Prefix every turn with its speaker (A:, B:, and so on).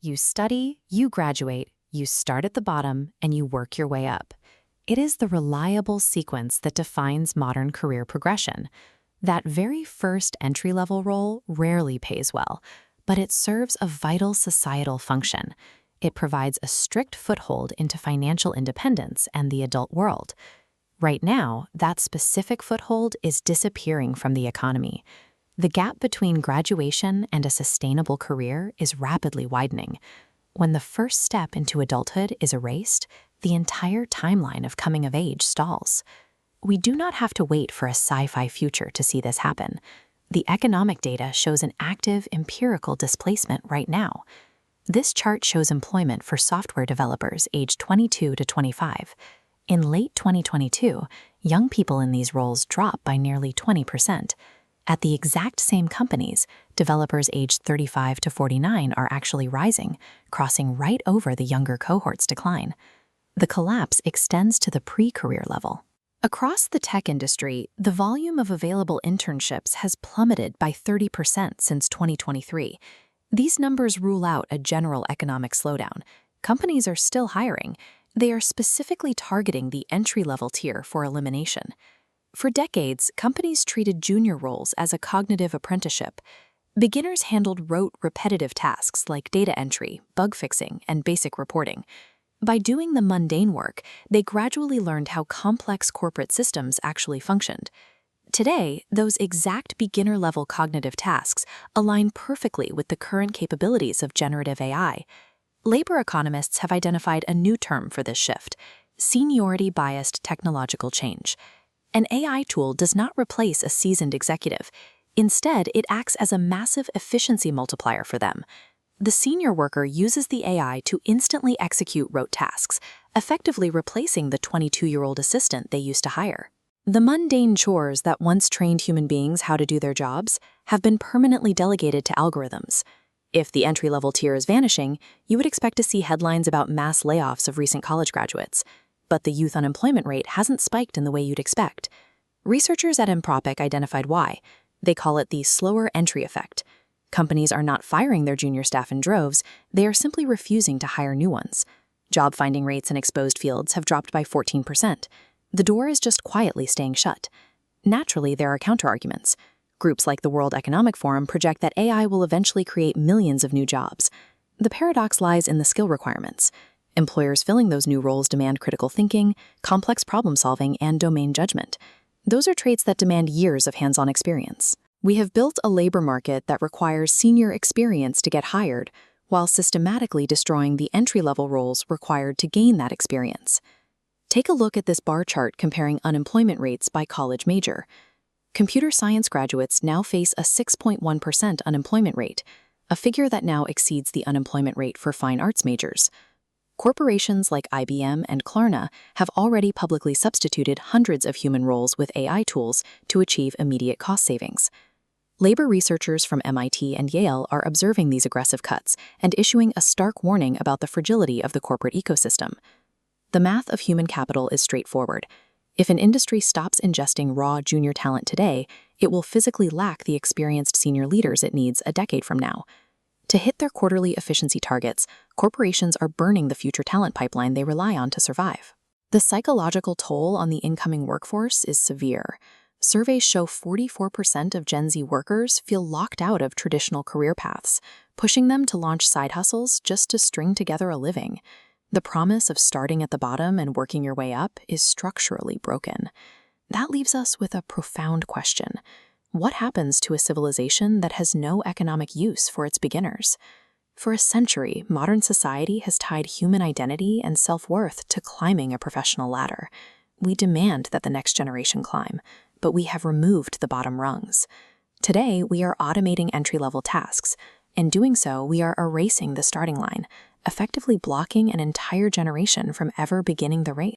A: You study, you graduate, you start at the bottom, and you work your way up. It is the reliable sequence that defines modern career progression. That very first entry-level role rarely pays well, but it serves a vital societal function. It provides a strict foothold into financial independence and the adult world. Right now, that specific foothold is disappearing from the economy. The gap between graduation and a sustainable career is rapidly widening. When the first step into adulthood is erased, the entire timeline of coming of age stalls. We do not have to wait for a sci-fi future to see this happen. The economic data shows an active empirical displacement right now. This chart shows employment for software developers aged 22 to 25. In late 2022, young people in these roles dropped by nearly 20%. At the exact same companies, developers aged 35 to 49 are actually rising, crossing right over the younger cohort's decline. The collapse extends to the pre-career level. Across the tech industry, the volume of available internships has plummeted by 30% since 2023. These numbers rule out a general economic slowdown. Companies are still hiring. They are specifically targeting the entry-level tier for elimination. For decades, companies treated junior roles as a cognitive apprenticeship. Beginners handled rote, repetitive tasks like data entry, bug fixing, and basic reporting. By doing the mundane work, they gradually learned how complex corporate systems actually functioned. Today, those exact beginner-level cognitive tasks align perfectly with the current capabilities of generative AI. Labor economists have identified a new term for this shift: seniority-biased technological change. An AI tool does not replace a seasoned executive. Instead, it acts as a massive efficiency multiplier for them. The senior worker uses the AI to instantly execute rote tasks, effectively replacing the 22-year-old assistant they used to hire. The mundane chores that once trained human beings how to do their jobs have been permanently delegated to algorithms. If the entry-level tier is vanishing, you would expect to see headlines about mass layoffs of recent college graduates. But the youth unemployment rate hasn't spiked in the way you'd expect. Researchers at Anthropic identified why. They call it the slower entry effect. Companies are not firing their junior staff in droves, they are simply refusing to hire new ones. Job finding rates in exposed fields have dropped by 14%. The door is just quietly staying shut. Naturally, there are counterarguments. Groups like the World Economic Forum project that AI will eventually create millions of new jobs. The paradox lies in the skill requirements. Employers filling those new roles demand critical thinking, complex problem-solving, and domain judgment. Those are traits that demand years of hands-on experience. We have built a labor market that requires senior experience to get hired, while systematically destroying the entry-level roles required to gain that experience. Take a look at this bar chart comparing unemployment rates by college major. Computer science graduates now face a 6.1% unemployment rate, a figure that now exceeds the unemployment rate for fine arts majors. Corporations like IBM and Klarna have already publicly substituted hundreds of human roles with AI tools to achieve immediate cost savings. Labor researchers from MIT and Yale are observing these aggressive cuts and issuing a stark warning about the fragility of the corporate ecosystem. The math of human capital is straightforward. If an industry stops ingesting raw junior talent today, it will physically lack the experienced senior leaders it needs a decade from now. To hit their quarterly efficiency targets, corporations are burning the future talent pipeline they rely on to survive. The psychological toll on the incoming workforce is severe. Surveys show 44% of Gen Z workers feel locked out of traditional career paths, pushing them to launch side hustles just to string together a living. The promise of starting at the bottom and working your way up is structurally broken. That leaves us with a profound question. What happens to a civilization that has no economic use for its beginners? For a century, modern society has tied human identity and self-worth to climbing a professional ladder. We demand that the next generation climb, but we have removed the bottom rungs. Today, we are automating entry-level tasks. In doing so, we are erasing the starting line, effectively blocking an entire generation from ever beginning the race.